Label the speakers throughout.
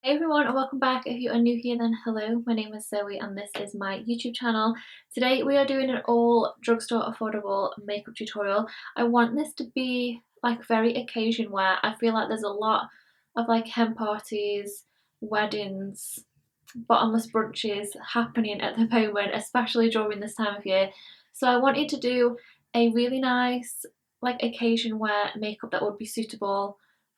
Speaker 1: Hey everyone and welcome back. If you are new here then hello, my name is Zoe and this is my YouTube channel. Today we are doing an all drugstore affordable makeup tutorial. I want this to be like very occasion wear. I feel like there's a lot of like hen parties, weddings, bottomless brunches happening at the moment, especially during this time of year. So I wanted to do a really nice like occasion wear makeup that would be suitable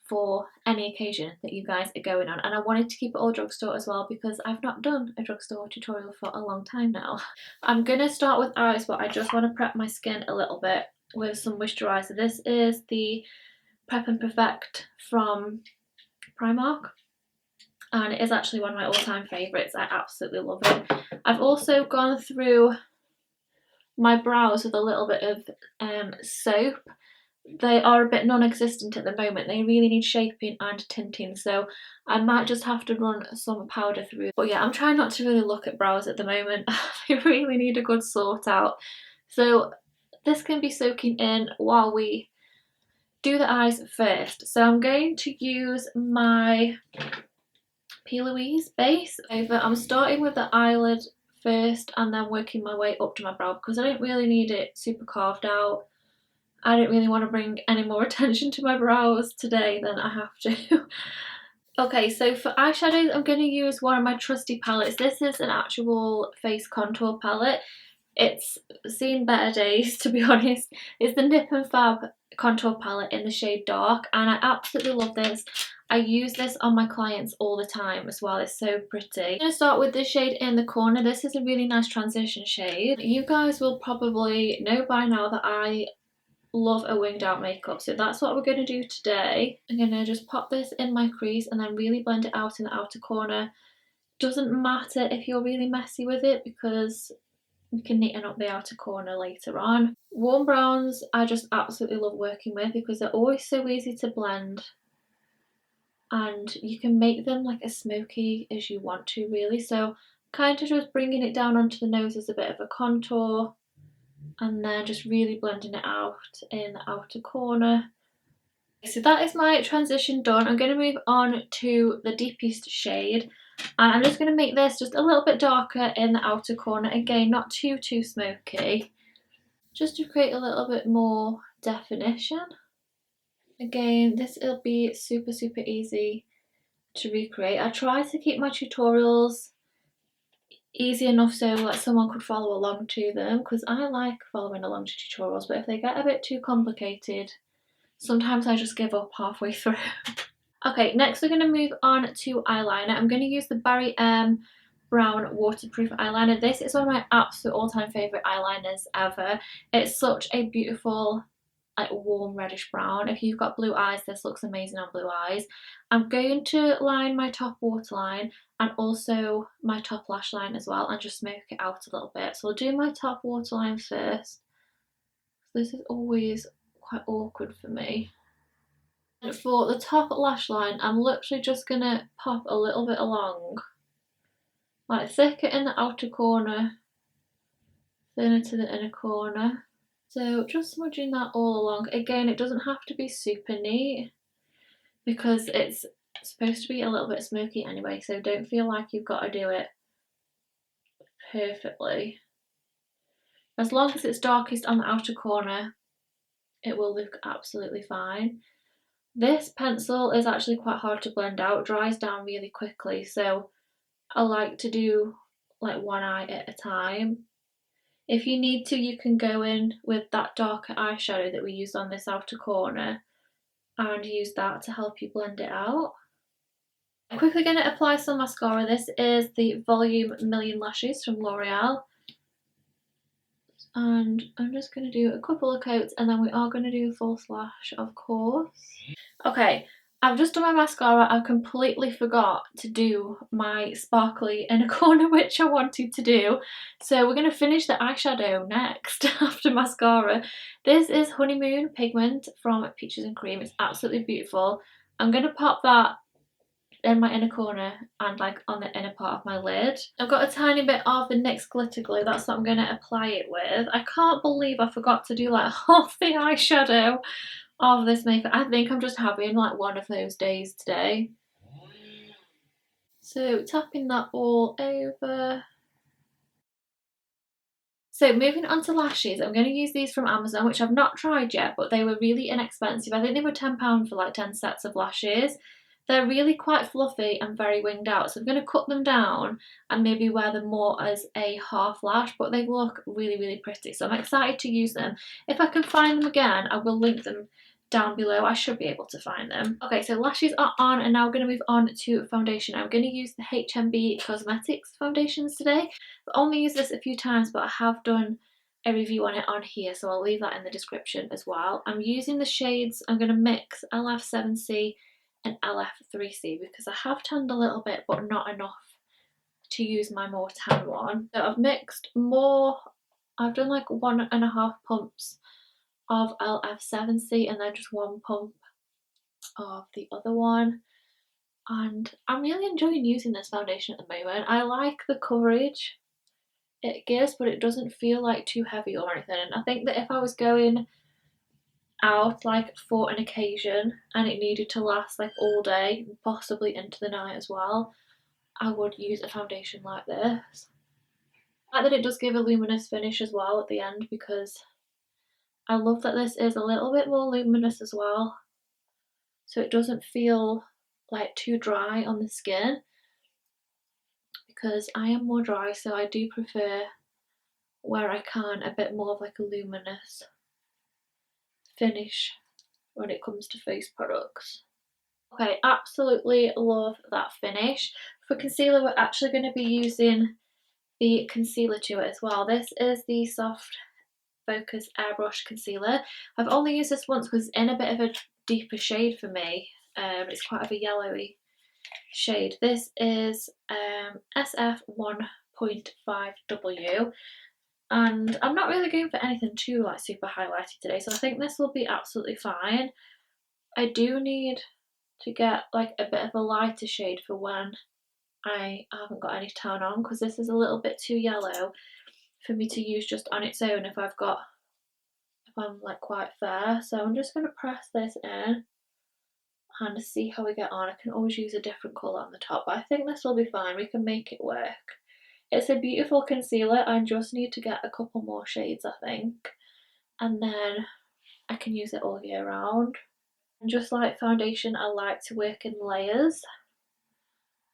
Speaker 1: for any occasion that you guys are going on, and I wanted to keep it all drugstore as well because I've not done a drugstore tutorial for a long time now. I'm gonna start with eyes, but I just want to prep my skin a little bit with some moisturiser. This is the Prep and Perfect from Primark, and it is actually one of my all-time favourites. I absolutely love it. I've also gone through my brows with a little bit of soap. They are a bit non-existent at the moment. They really need shaping and tinting, so I might just have to run some powder through. But yeah, I'm trying not to really look at brows at the moment. They really need a good sort out. So this can be soaking in while we do the eyes first. So I'm going to use my P. Louise base over. I'm starting with the eyelid first and then working my way up to my brow because I don't really need it super carved out. I don't really want to bring any more attention to my brows today than I have to. Okay, so for eyeshadows, I'm going to use one of my trusty palettes. This is an actual face contour palette. It's seen better days, to be honest. It's the Nip and Fab contour palette in the shade Dark, and I absolutely love this. I use this on my clients all the time as well. It's so pretty. I'm going to start with this shade in the corner. This is a really nice transition shade. You guys will probably know by now that I love a winged out makeup, so that's what we're going to do today. I'm going to just pop this in my crease and then really blend it out in the outer corner. Doesn't matter if you're really messy with it because we can neaten up the outer corner later on. Warm browns I just absolutely love working with because they're always so easy to blend and you can make them like as smoky as you want to really. So kind of just bringing it down onto the nose as a bit of a contour and then just really blending it out in the outer corner. So that is my transition done. I'm going to move on to the deepest shade and I'm just going to make this just a little bit darker in the outer corner. Again, not too smoky, just to create a little bit more definition. Again, this will be super easy to recreate. I try to keep my tutorials easy enough so like someone could follow along to them because I like following along to tutorials, but if they get a bit too complicated, sometimes I just give up halfway through. Okay, next we're going to move on to eyeliner. I'm going to use the Barry M Brown waterproof eyeliner. This is one of my absolute all-time favourite eyeliners ever. It's such a beautiful like warm reddish brown. If you've got blue eyes, this looks amazing on blue eyes. I'm going to line my top waterline and also my top lash line as well and just smoke it out a little bit. So I'll do my top waterline first. This is always quite awkward for me. And for the top lash line, I'm literally just going to pop a little bit along. Like thicker in the outer corner, thinner to the inner corner. So just smudging that all along. Again, it doesn't have to be super neat because it's supposed to be a little bit smoky anyway, so don't feel like you've got to do it perfectly. As long as it's darkest on the outer corner, it will look absolutely fine. This pencil is actually quite hard to blend out, dries down really quickly, so I like to do like one eye at a time. If you need to, you can go in with that darker eyeshadow that we used on this outer corner and use that to help you blend it out. I'm quickly going to apply some mascara. This is the Volume Million Lashes from L'Oreal. And I'm just going to do a couple of coats and then we are going to do a false lash, of course. Okay, I've just done my mascara. I completely forgot to do my sparkly inner corner, which I wanted to do. So we're going to finish the eyeshadow next after mascara. This is Honeymoon Pigment from Peaches and Cream. It's absolutely beautiful. I'm going to pop that in my inner corner and like on the inner part of my lid. I've got a tiny bit of the NYX glitter glue. That's what I'm going to apply it with. I can't believe I forgot to do like half the eyeshadow of this makeup. I think I'm just having like one of those days today. So tapping that all over. So moving on to lashes, I'm going to use these from Amazon, which I've not tried yet, but they were really inexpensive. I think they were £10 for like 10 sets of lashes. They're really quite fluffy and very winged out, so I'm going to cut them down and maybe wear them more as a half lash, but they look really, really pretty, so I'm excited to use them. If I can find them again, I will link them down below. I should be able to find them. Okay, so lashes are on, and now we're going to move on to foundation. I'm going to use the HMB Cosmetics foundations today. I've only used this a few times, but I have done a review on it on here, so I'll leave that in the description as well. I'm using the shades, I'm going to mix LF7C and LF3C because I have tanned a little bit, but not enough to use my more tan one. So I've mixed more, I've done like 1.5 pumps of LF7C and then just 1 pump of the other one. And I'm really enjoying using this foundation at the moment. I like the coverage it gives, but it doesn't feel like too heavy or anything. And I think that if I was going out like for an occasion and it needed to last like all day, possibly into the night as well, I would use a foundation like this. I like that it does give a luminous finish as well at the end, because I love that this is a little bit more luminous as well, so it doesn't feel like too dry on the skin, because I am more dry, so I do prefer, where I can, a bit more of like a luminous finish when it comes to face products. Okay, absolutely love that finish. For concealer, we're actually going to be using the concealer to it as well. This is the Soft Focus Airbrush Concealer. I've only used this once because it's in a bit of a deeper shade for me. It's quite of a yellowy shade. This is SF 1.5W, and I'm not really going for anything too like super highlighted today, so I think this will be absolutely fine. I do need to get like a bit of a lighter shade for when I haven't got any tan on, because this is a little bit too yellow for me to use just on its own if I'm like quite fair. So I'm just going to press this in and see how we get on. I can always use a different colour on the top, but I think this will be fine. We can make it work. It's a beautiful concealer. I just need to get a couple more shades, I think, and then I can use it all year round. And just like foundation, I like to work in layers.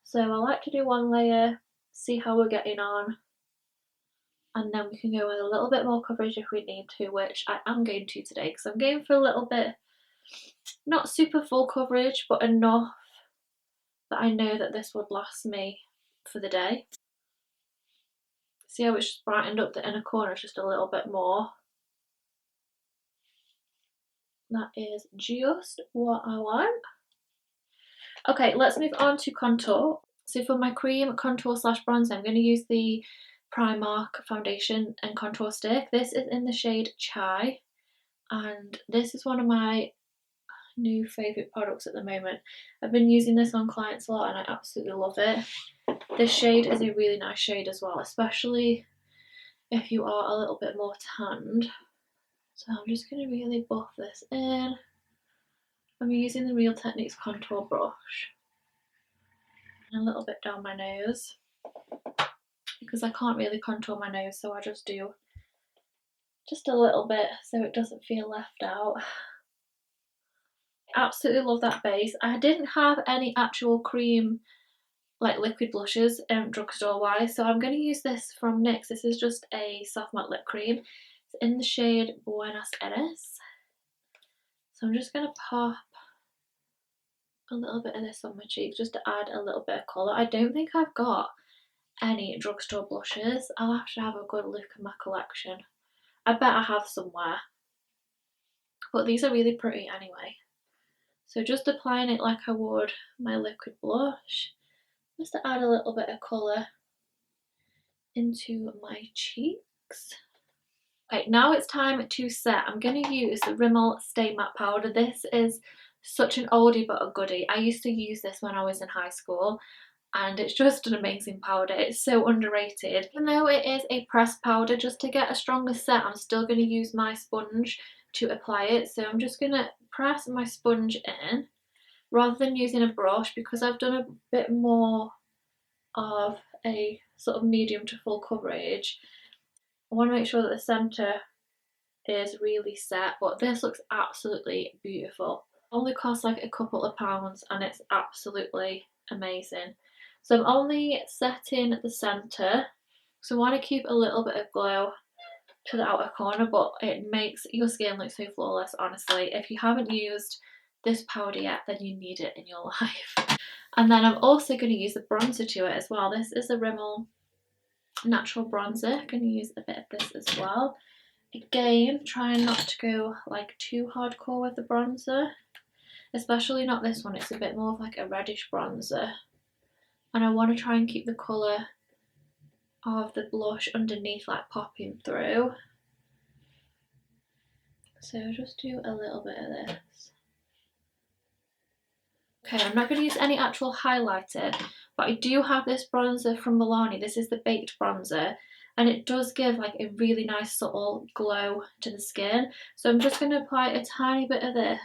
Speaker 1: So I like to do one layer, see how we're getting on, and then we can go with a little bit more coverage if we need to, which I am going to today, because I'm going for a little bit, not super full coverage, but enough that I know that this would last me for the day. See how it's just brightened up the inner corners just a little bit more. That is just what I want. Okay, let's move on to contour. So for my cream contour slash bronzer, I'm going to use the Primark foundation and contour stick. This is in the shade Chai, and this is one of my new favourite products at the moment. I've been using this on clients a lot and I absolutely love it. This shade is a really nice shade as well, especially if you are a little bit more tanned. So I'm just going to really buff this in. I'm using the Real Techniques contour brush and a little bit down my nose, because I can't really contour my nose, so I just do just a little bit so it doesn't feel left out. Absolutely love that base. I didn't have any actual cream like liquid blushes drugstore wise, so I'm going to use this from NYX. This is just a soft matte lip cream. It's in the shade Buenos Aires. So I'm just going to pop a little bit of this on my cheeks just to add a little bit of colour. I don't think I've got any drugstore blushes. I'll have to have a good look at my collection. I bet I have somewhere, but these are really pretty anyway. So just applying it like I would my liquid blush, just to add a little bit of colour into my cheeks. Okay, now it's time to set. I'm going to use the Rimmel Stay Matte Powder. This is such an oldie but a goodie. I used to use this when I was in high school, and it's just an amazing powder. It's so underrated. Even though it is a pressed powder, just to get a stronger set, I'm still going to use my sponge to apply it. So I'm just going to press my sponge in rather than using a brush, because I've done a bit more of a sort of medium to full coverage. I want to make sure that the centre is really set, but this looks absolutely beautiful. Only costs like a couple of pounds and it's absolutely amazing. So I'm only setting the centre, so I want to keep a little bit of glow to the outer corner, but it makes your skin look so flawless, honestly. If you haven't used this powder yet, then you need it in your life. And then I'm also going to use the bronzer to it as well. This is a Rimmel natural bronzer. I'm going to use a bit of this as well. Again, trying not to go like too hardcore with the bronzer, especially not this one. It's a bit more of like a reddish bronzer, and I want to try and keep the colour of the blush underneath like popping through. So just do a little bit of this. Okay, I'm not going to use any actual highlighter, but I do have this bronzer from Milani. This is the Baked bronzer, and it does give like a really nice subtle glow to the skin. So I'm just going to apply a tiny bit of this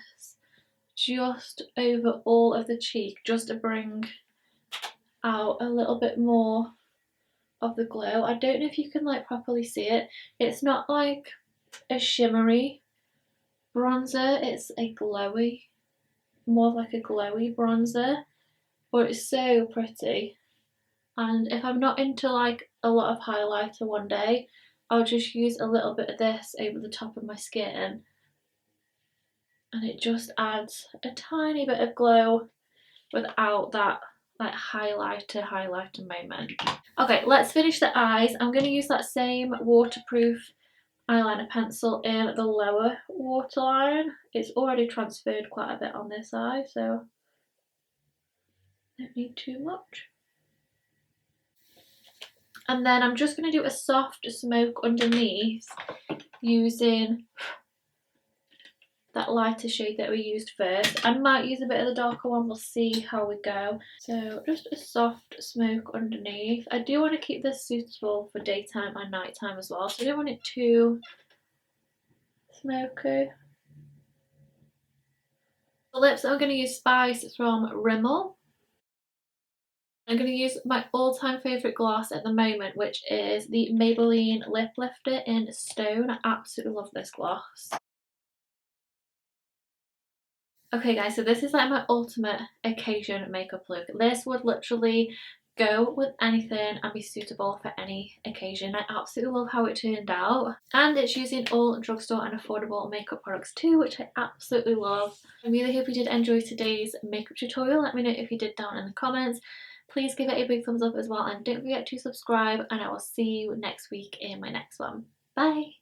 Speaker 1: just over all of the cheek, just to bring out a little bit more of the glow. I don't know if you can like properly see it. It's not like a shimmery bronzer, it's a glowy, more like a glowy bronzer, but it's so pretty. And if I'm not into like a lot of highlighter one day, I'll just use a little bit of this over the top of my skin, and it just adds a tiny bit of glow without that like highlighter moment. Okay, let's finish the eyes. I'm going to use that same waterproof eyeliner pencil in the lower waterline. It's already transferred quite a bit on this eye, so don't need too much. And then I'm just going to do a soft smoke underneath using that lighter shade that we used first. I might use a bit of the darker one, we'll see how we go. So just a soft smoke underneath. I do want to keep this suitable for daytime and nighttime as well, so I don't want it too smoky. The lips, I'm going to use Spice from Rimmel. I'm going to use my all-time favourite gloss at the moment, which is the Maybelline Lip Lifter in Stone. I absolutely love this gloss. Okay guys, so this is like my ultimate occasion makeup look. This would literally go with anything and be suitable for any occasion. I absolutely love how it turned out, and it's using all drugstore and affordable makeup products too, which I absolutely love. I really hope you did enjoy today's makeup tutorial. Let me know if you did down in the comments. Please give it a big thumbs up as well, and don't forget to subscribe, and I will see you next week in my next one. Bye!